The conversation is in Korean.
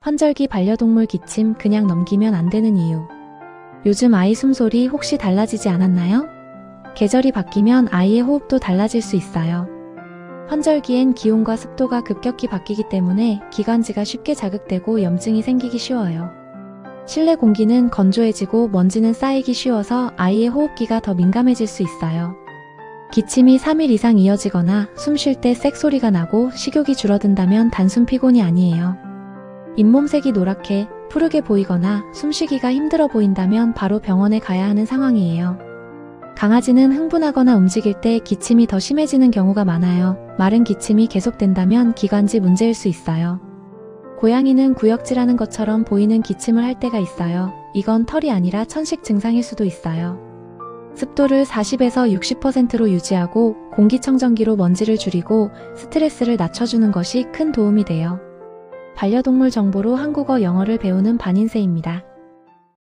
환절기 반려동물 기침 그냥 넘기면 안 되는 이유. 요즘 아이 숨소리 혹시 달라지지 않았나요? 계절이 바뀌면 아이의 호흡도 달라질 수 있어요. 환절기엔 기온과 습도가 급격히 바뀌기 때문에 기관지가 쉽게 자극되고 염증이 생기기 쉬워요. 실내 공기는 건조해지고 먼지는 쌓이기 쉬워서 아이의 호흡기가 더 민감해질 수 있어요. 기침이 3일 이상 이어지거나 숨 쉴 때 쌕소리가 나고 식욕이 줄어든다면 단순 피곤이 아니에요. 잇몸색이 노랗게 푸르게 보이거나 숨쉬기가 힘들어 보인다면 바로 병원에 가야 하는 상황이에요. 강아지는 흥분하거나 움직일 때 기침이 더 심해지는 경우가 많아요. 마른 기침이 계속된다면 기관지 문제일 수 있어요. 고양이는 구역질하는 것처럼 보이는 기침을 할 때가 있어요. 이건 털이 아니라 천식 증상일 수도 있어요. 습도를 40에서 60%로 유지하고 공기청정기로 먼지를 줄이고 스트레스를 낮춰주는 것이 큰 도움이 돼요. 반려동물 정보로 한국어, 영어를 배우는 반인세입니다.